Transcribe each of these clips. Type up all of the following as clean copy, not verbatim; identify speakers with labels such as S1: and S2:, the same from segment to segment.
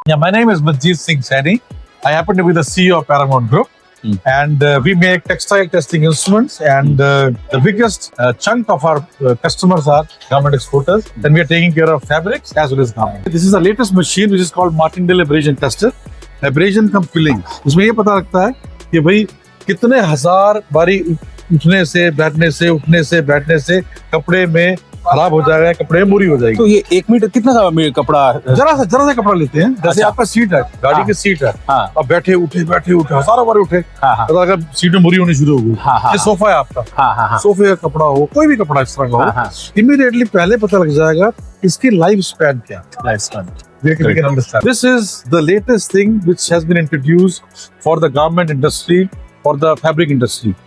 S1: Yeah, my name is Manjeet Singh Saini. I happen to be the CEO of Paramount Group. And we make textile testing instruments, and the biggest chunk of our customers are garment exporters, and we are taking care of fabrics as well as garments. This is the latest machine which is called Martindale Abrasion Tester. Abrasion cum pilling. इसमें ये पता लगता है कि भाई कितने हजार बारी उठने से बैठने से कपड़े में खराब हो जाएगा, कपड़े में बुरी हो जाएगी।
S2: तो ये 1 मीटर कितना का कपड़ा?
S1: जरा सा कपड़ा लेते हैं। जैसे
S2: अच्छा।
S1: आपका सीट है, गाड़ी की सीट है,
S2: हाँ।
S1: अब बैठे उठे हजारों बार उठे,
S2: हाँ।
S1: तो अगर सीट में बुरी होनी शुरू हो गई,
S2: हाँ।
S1: ये सोफा है आपका,
S2: हाँ।
S1: सोफे का कपड़ा हो, कोई भी कपड़ा इस तरह का हो, इमीडिएटली पहले पता लग जाएगा इसकी लाइफ स्पैन क्या है।
S2: Life span.
S1: We can understand. This is the latest thing which has been introduced for the garment industry, for the fabric industry.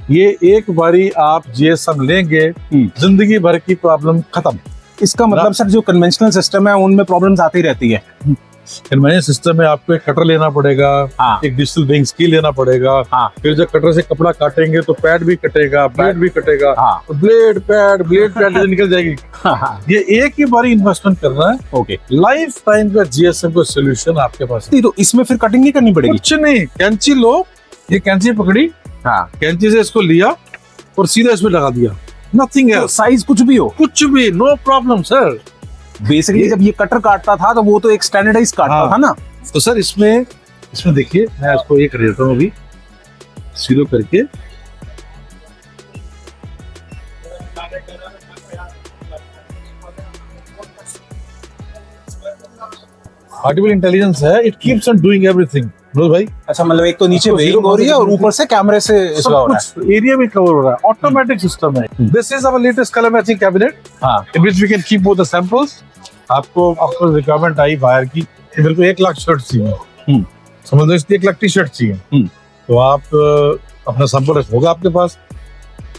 S1: ये एक बारी आप GSM लेंगे, जिंदगी भर की प्रॉब्लम खत्म।
S2: इसका मतलब सर जो कन्वेंशनल सिस्टम है उनमें प्रॉब्लम्स आती रहती है।
S1: कन्वेंशनल सिस्टम में आपको एक कटर लेना पड़ेगा,
S2: हाँ।
S1: एक डिजिटल वेइंग स्केल लेना पड़ेगा,
S2: हाँ।
S1: फिर जब कटर से कपड़ा काटेंगे तो पैड भी कटेगा, ब्लेड भी कटेगा,
S2: हाँ।
S1: तो ब्लेड पैड निकल जाएगी। ये एक ही बारी इन्वेस्टमेंट करना है।
S2: ओके।
S1: लाइफ टाइम का GSM का सोल्यूशन आपके पास है।
S2: तो इसमें फिर कटिंग नहीं करनी पड़ेगी?
S1: कुछ नहीं, कैंची लो, ये कैंची पकड़ी,
S2: हाँ।
S1: कैंची से इसको लिया और सीधा इसमें लगा दिया। नथिंग है,
S2: साइज कुछ भी हो,
S1: कुछ भी, नो प्रॉब्लम सर।
S2: बेसिकली जब ये कटर काटता था तो वो तो एक स्टैंडर्डाइज काटता था ना।
S1: तो सर इसमें देखिए, मैं इसको ये कर देता हूँ अभी सीधो करके। आर्टिफिशियल इंटेलिजेंस है, it keeps on doing everything. भाई
S2: अच्छा, मतलब एक तो नीचे वेइंग हो रही है और ऊपर से कैमरे से इसका हो रहा है,
S1: एरिया भी कवर हो रहा है, ऑटोमेटिक सिस्टम है। This is our latest colour matching cabinet, in which we can keep both the samples. आपको रिक्वायरमेंट आई बाहर की, मेरे को 1 लाख शर्ट चाहिए, समझ लो इसकी 1 लाख टी शर्ट चाहिए, तो आप अपना सैंपल होगा आपके पास।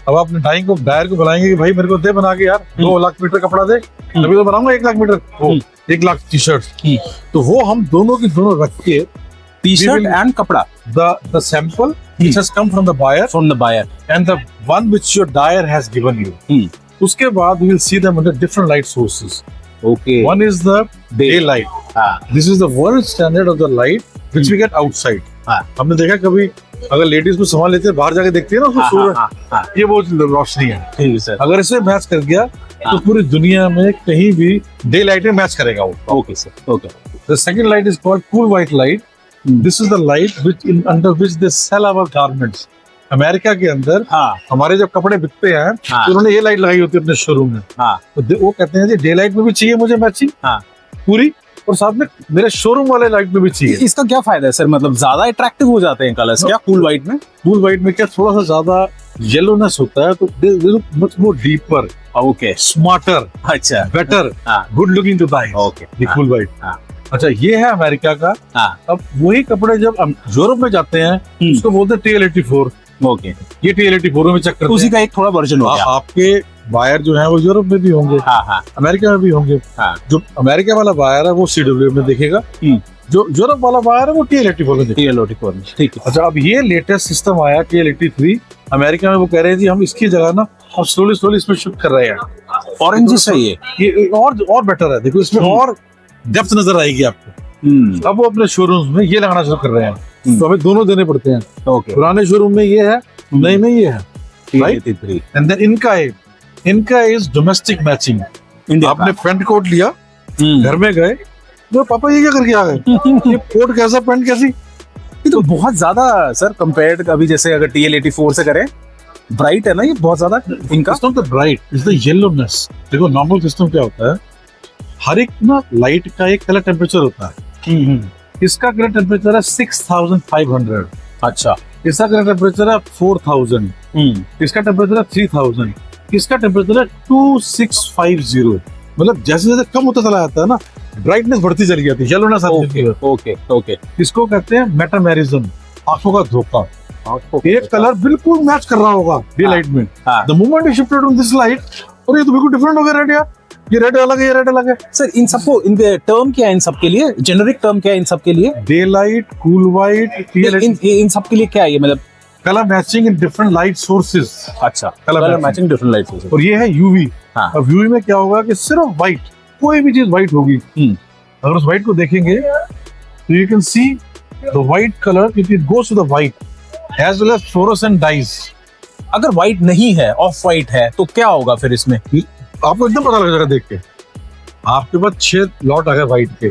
S1: अब आप डायर को बुलाएंगे कि भाई मेरे को दे बना के यार 2 लाख मीटर कपड़ा दे, तभी तो बनाऊंगा 1 lakh metre, 1 lakh T shirt. तो वो हम दोनों की दोनों रख के,
S2: टी शर्ट एंड कपड़ा,
S1: the sample which has come from the buyer and the one which your dyer has given you. उसके बाद we will see them under different light sources.
S2: Okay.
S1: One is the daylight. This is the world standard of the light which we get outside. हमने देखा कभी अगर ladies को संभाल लेते हैं, बाहर जाके देखती है ना उसको सूरज, ये वो रोशनी है।
S2: ठीक है सर।
S1: अगर इसे मैच कर गया तो पूरी दुनिया में कहीं भी डे लाइट में मैच करेगा वो।
S2: Okay sir, okay.
S1: The second light is called cool white light. This is the light under which they sell our garments. America के अंदर हमारे जब कपड़े बिकते हैं तो उन्होंने ये लाइट लगाई होती है अपने शोरूम में। तो वो कहते हैं जी डे लाइट में भी चाहिए मुझे मैचिंग पूरी, और साथ में मेरे शोरूम वाले लाइट में भी चाहिए।
S2: इसका क्या फायदा है सर, मतलब ज्यादा अट्रैक्टिव हो जाते हैं कलर्स क्या कूल व्हाइट में?
S1: कूल व्हाइट में क्या थोड़ा सा ज्यादा येलोनेस होता है, तो much more deeper,
S2: okay,
S1: smarter,
S2: अच्छा,
S1: better, good looking to the eye. Okay, cool white. अच्छा, ये है अमेरिका का। अब वही कपड़े जब यूरोप में जाते हैं उसको बोलते हैं TL84।
S2: ओके,
S1: ये TL84 में चेक करते हैं,
S2: उसी का एक थोड़ा वर्जन हो गया।
S1: आपके बायर जो है वो यूरोप में भी होंगे, अमेरिका में भी होंगे। जो अमेरिका वाला बायर है वो CW में देखेगा, जो यूरोप वाला बायर है वो TL84 में देखेगा।
S2: ठीक है।
S1: अच्छा, अब ये लेटेस्ट सिस्टम आया TL83 अमेरिका में, वो कह रहे हैं जी हम इसकी जगह ना अब स्लोली इसमें शिफ्ट कर रहे हैं।
S2: ऑरेंज सही है,
S1: ये और बेटर है, देखो इसमें और डेप्थ नजर आएगी आपको। अब वो अपने शोरूम में ये लगाना शुरू कर रहे हैं, तो हमें दोनों देने पड़ते हैं। पुराने शोरूम में ये है, नए में ये है, राइट? एंड देन इनका इज डोमेस्टिक मैचिंग। आपने पेंट कोट लिया, घर में गए तो पापा ये क्या करके आ गए, ये कोट कैसा, पेंट कैसी?
S2: ये तो बहुत ज्यादा सर कंपेयर्ड, अभी जैसे अगर TL84 से करें, ब्राइट है ना ये बहुत ज्यादा। इनका
S1: it's not the bright, it's the yellowness. देखो नॉर्मल सिस्टम क्या होता है, हर एक ना लाइट का एक कलर टेम्परेचर होता है। इसका कलर टेम्परेचर है 6500।
S2: अच्छा,
S1: इसका कलर टेम्परेचर है 4000। इसका टेम्परेचर है 3000। इसका टेम्परेचर है 2650। मतलब जैसे जैसे कम होता चला जाता है ना, ब्राइटनेस बढ़ती चली जाती है, येलोनेस आती है।
S2: ओके।
S1: इसको कहते हैं मेटामेरिज्म, आंखों का धोखा। एक कलर बिल्कुल मैच कर रहा होगा डे लाइट में, the moment you shifted on this light, और ये तो बिल्कुल डिफरेंट हो गया रेड यार, ये रेड अलग है, ये रेड अलग है।
S2: सर इन सबको इनके टर्म क्या है, इन सब के लिए जेनेरिक टर्म क्या है इन सब के लिए?
S1: डे लाइट, कूल व्हाइट,
S2: इन सब के लिए क्या है ये, मतलब
S1: colour matching in different light sources.
S2: अच्छा, colour matching different light sources.
S1: और ये है यूवी। अब यूवी में क्या होगा कि सिर्फ व्हाइट, कोई भी चीज व्हाइट होगी, अगर उस व्हाइट को देखेंगे तो you can see the white colour, it goes to the white as well as fluorescent dyes.
S2: अगर व्हाइट नहीं है, ऑफ व्हाइट है, तो क्या होगा फिर इसमें?
S1: आपको एकदम पता लग जाएगा देख के। आपके पास 6 लॉट आ गए व्हाइट के,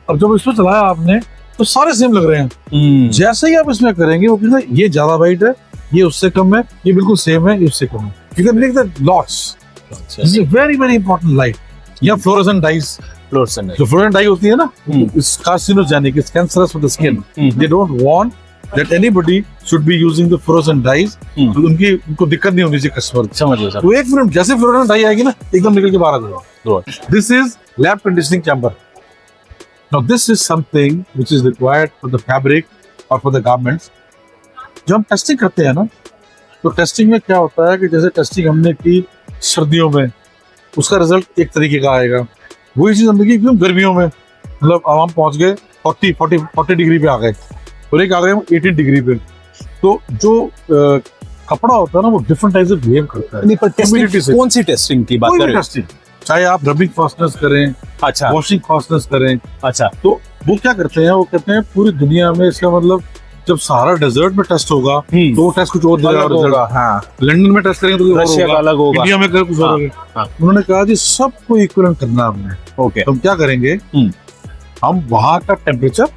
S1: अब जब इसको चलाया आपने तो सारे सेम लग रहे हैं। जैसे ही आप इसमें करेंगे वो कहते हैं ये ज्यादा व्हाइट है, ये उससे कम है, ये बिल्कुल सेम है, ये उससे कम है। You can make the lots. This is very very important light. या फ्लोरोसेंट डाइज,
S2: फ्लोरोसेंट
S1: जो फ्लोरोसेंट डाई होती है ना, it's carcinogenic, it's cancerous for the skin. They don't want that anybody should be using the fluorescent dyes, तो उनको दिक्कत नहीं होनी चाहिए कस्टमर।
S2: समझ लो सर।
S1: तो एक मिनट जैसे फ्लोरोसेंट डाई आएगी ना, एकदम निकल के बाहर आ जाएगा। This is lab conditioning chamber. Now this is something which is required for the fabric और फॉर द गारमेंट्स। जब हम टेस्टिंग करते हैं ना, तो टेस्टिंग में क्या होता है कि जैसे टेस्टिंग हमने की सर्दियों में, उसका रिजल्ट एक तरीके का आएगा। वही चीज हमने की एकदम गर्मियों में, मतलब अब हम पहुंच गए 40 डिग्री पे आ गए, और एक आ गए हम 18 डिग्री पे। तो जो कपड़ा होता है ना, वो डिफरेंट टाइप से बिहेव करता है।
S2: नहीं, पर
S1: Humidity से।
S2: कौन सी टेस्टिंग की बात
S1: कोई
S2: कर
S1: भी
S2: रहे हो?
S1: टेस्टिंग, चाहे आप रबिंग फास्टनेस करें,
S2: अच्छा
S1: वॉशिंग फास्टनेस करें,
S2: अच्छा।
S1: तो वो क्या करते हैं, वो कहते हैं पूरी दुनिया में, इसका मतलब जब सारा डेजर्ट में टेस्ट होगा तो वो टेस्ट कुछ और देगा,
S2: अलग होगा। हाँ,
S1: लंदन में टेस्ट करेंगे तो कुछ और
S2: रशिया का
S1: होगा,
S2: अलग होगा,
S1: इंडिया में कुछ और होगा।
S2: हाँ।
S1: उन्होंने कहा जी सबको इक्वलेंट करना है हमने।
S2: ओके,
S1: तो हम क्या करेंगे, हम वहां का टेम्परेचर,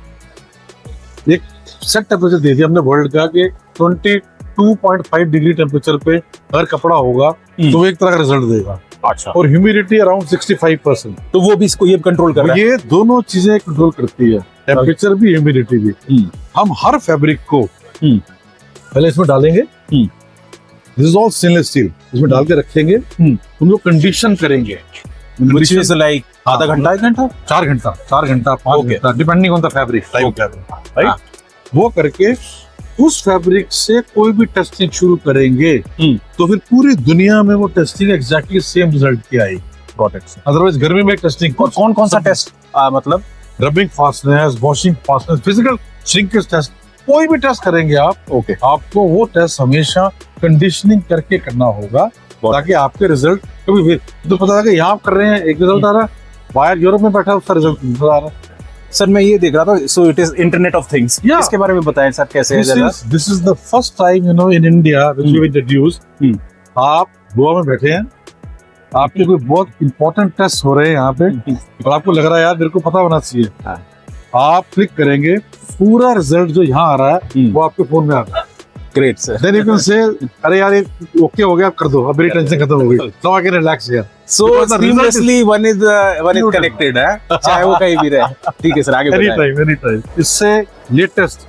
S1: एक सेट टेम्परेचर दे दिया हमने वर्ल्ड का कि 22.5 डिग्री टेम्परेचर पे अगर कपड़ा होगा तो वो एक तरह का रिजल्ट देगा।
S2: अच्छा।
S1: और ह्यूमिडिटी अराउंड 65%,
S2: तो वो भी इसको ये कंट्रोल कर रहा है।
S1: ये दोनों चीजें कंट्रोल करती है, टेम्परेचर भी, ह्यूमिडिटी भी। हम हर फैब्रिक को पहले इसमें डालेंगे, this is all stainless steel, इसमें डाल के रखेंगे, उनको कंडीशन करेंगे,
S2: Which is like आधा घंटा, 1 घंटा,
S1: 4 घंटा, 5 घंटा, depending on the fabric, right. वो करके उस फैब्रिक से कोई भी टेस्टिंग शुरू करेंगे तो फिर पूरी दुनिया में वो टेस्टिंग एग्जैक्टली सेम रिजल्ट की आई। अदरवाइज गर्मी में टेस्टिंग
S2: कौन सा टेस्ट, मतलब
S1: rubbing fastness, washing fastness, physical shrinkage test, कोई भी टेस्ट करेंगे आप,
S2: ओके,
S1: आपको वो टेस्ट हमेशा कंडीशनिंग करके करना होगा, ताकि आपके रिजल्ट कभी भी तो पता है कि यहाँ कर रहे हैं एक रिजल्ट आ रहा है, बाहर यूरोप में बैठा उसका रिजल्ट नहीं आ रहा।
S2: सर मैं ये देख रहा था, so it is internet of things, इसके बारे में बताएं सर कैसे है जरा।
S1: This is the first time you know in India which we introduced. आप गोवा में बैठे हैं, आपके कोई बहुत इंपॉर्टेंट टेस्ट हो रहे हैं यहाँ पे, और आपको लग रहा है यार मेरे को पता होना चाहिए, आप क्लिक करेंगे, पूरा रिजल्ट जो यहाँ आ रहा है वो आपके फोन में आ रहा है।
S2: Great sir.
S1: Then you can say अरे यार ये ओके हो गया, कर दो, अब मेरी टेंशन खत्म हो गई, now I can relax here.
S2: So seamlessly one is connected है, चाहे वो कहीं भी रहे। ठीक है सर, आगे बताएं।
S1: Any time. इससे लेटेस्ट,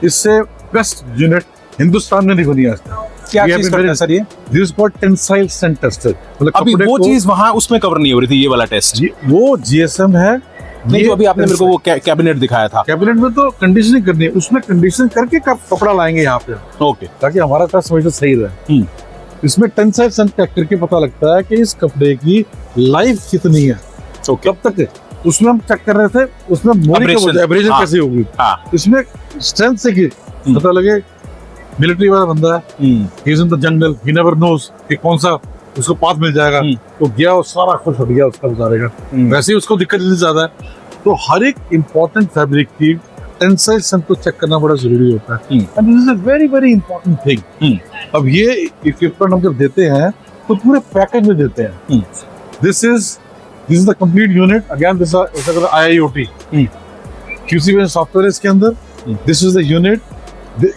S1: इससे बेस्ट यूनिट हिंदुस्तान में नहीं बनी आज तक।
S2: क्या चीज करता है सर ये?
S1: This is called tensile strength tester. मतलब
S2: अभी वो चीज वहां उसमें कवर नहीं हो रही थी, ये वाला टेस्ट।
S1: वो जीएसएम है।
S2: नहीं, जो अभी आपने मेरे को वो कैबिनेट दिखाया था,
S1: कैबिनेट में तो कंडीशनिंग करनी है, उसमें कंडीशन करके कपड़ा लाएंगे यहाँ पे,
S2: ओके,
S1: ताकि हमारा टेस्ट हमेशा सही रहे। इसमें टेंसाइल स्ट्रेंथ चेक करके पता लगता है कि इस कपड़े की लाइफ कितनी है, कब तक है। उसमें हम चेक कर रहे थे, उसमें एब्रेजन कैसे होगी, इसमें स्ट्रेंथ से की पता लगे मिलिट्री वाला बंदा है, he is in the jungle, he never knows कि कौन सा उसको पाथ मिल जाएगा, तो गया और सारा खुश हो गया उसका गुजारेगा। वैसे ही उसको दिक्कत इतनी ज्यादा है, तो हर एक इंपॉर्टेंट फैब्रिक की टेंसाइल स्ट्रेंथ को चेक करना बड़ा जरूरी होता है, and this is a very very important thing. अब ये इक्विपमेंट हम जब देते हैं तो पूरे पैकेज में देते हैं। This is the complete unit, again this is IIoT, QC software इसके अंदर। This is the unit,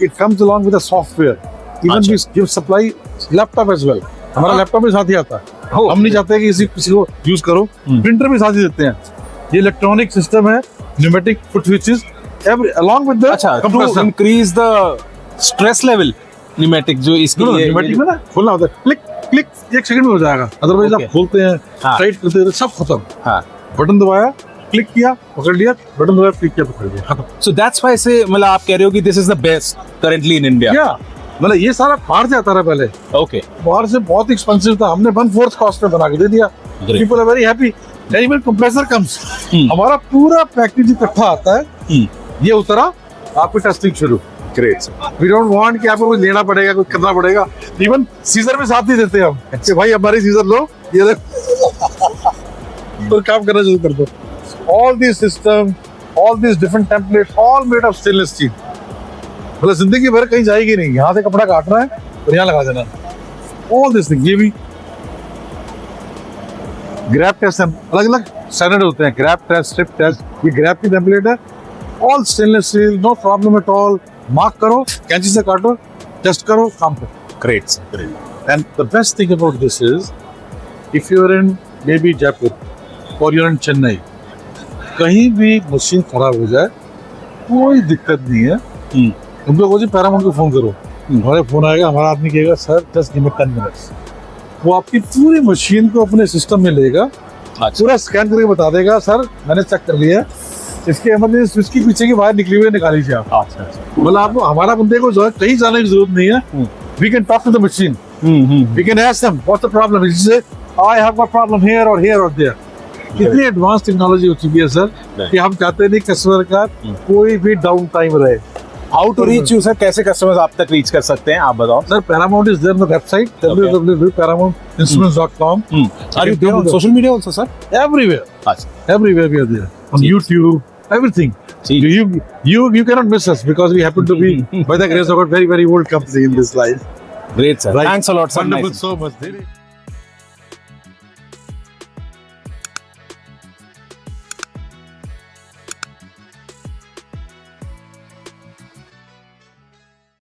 S1: it comes along with the software, even we give supply laptop as well. हमारा लैपटॉप भी साथ ही आता है, हम नहीं चाहते कि किसी को यूज करो, प्रिंटर भी साथ ही देते हैं। ये इलेक्ट्रॉनिक सिस्टम है, pneumatic foot switches along with the compressor,
S2: to increase the stress level, pneumatic जो इसके लिए
S1: न्यूमेटिक में ना खोलना होता है, क्लिक क्लिक 1 सेकंड में हो जाएगा। अदरवाइज आप खोलते हैं, टाइट करते हैं, सब खत्म। बटन दबाया, क्लिक किया, पकड़ लिया, बटन दबाया, क्लिक किया, पकड़ लिया, खत्म।
S2: So that's why से मतलब आप कह रहे हो कि this is the best currently in India?
S1: मतलब ये सारा बाहर से आता रहा पहले,
S2: ओके,
S1: बाहर से बहुत एक्सपेंसिव था, हमने 1/4 कॉस्ट में बना के दे दिया। People are very happy. Animal compressor comes, हमारा पूरा पैकेज इकट्ठा आता है, ये उतरा, आपकी टेस्टिंग शुरू। ग्रेट। वी डोंट वांट कि आपको कुछ लेना पड़ेगा, कुछ करना पड़ेगा। इवन सीजर भी साथ ही देते हैं हम, अच्छे भाई हमारी सीजर लो, ये और काम करना शुरू कर दो। all these systems, all these different templates, all made of stainless steel. मतलब जिंदगी भर कहीं जाएगी नहीं, यहाँ से कपड़ा काटना है और यहाँ लगा देना. All these things, ये भी ग्रैब टेस्ट अलग अलग स्टैंडर्ड होते हैं. ग्रैब टेस्ट, स्ट्रिप टेस्ट, ये ग्रैब की टेम्पलेट है. All stainless steel, no problem at all. Mark करो, कैंची से काटो, टेस्ट करो, काम करो.
S2: Great sir, great.
S1: And the best thing about this is, if you're in maybe Jaipur or you're in Chennai, कहीं भी मशीन खराब हो जाए कोई दिक्कत नहीं है. तुम लोग पैरामाउंट को फोन करो, हमारे फोन आएगा, हमारा आदमी कहेगा sir just give me 10 minutes. वो आपकी पूरी मशीन को अपने सिस्टम में लेगा, पूरा स्कैन करके बता देगा सर मैंने चेक कर लिया, इसके इमरजेंसी स्विच की पीछे की वायर निकली हुई है, निकाल लीजिए आप.
S2: अच्छा.
S1: मतलब आपको हमारा बंदे को जो है कहीं जाने की जरूरत नहीं है. We can talk to the machine. We can ask them, what's the problem? He say, I have a problem here or here or there. इतनी एडवांस टेक्नोलॉजी हो चुकी है सर कि हम चाहते नहीं कस्टमर का कोई भी डाउन टाइम रहे.
S2: How to reach you sir, कैसे कस्टमर्स आप तक रीच कर सकते हैं, आप बताओ.
S1: Sir Paramount is there on the website www.paramountinstruments.com.
S2: Are you there on social media also, sir?
S1: Everywhere,
S2: अच्छा.
S1: everywhere we are there on YouTube, everything. You cannot miss us because we happen to be by the grace of God very old company in this life.
S2: Great sir.
S1: Right.
S2: Thanks a lot sir.
S1: Wonderful,
S2: Nice.
S1: so much.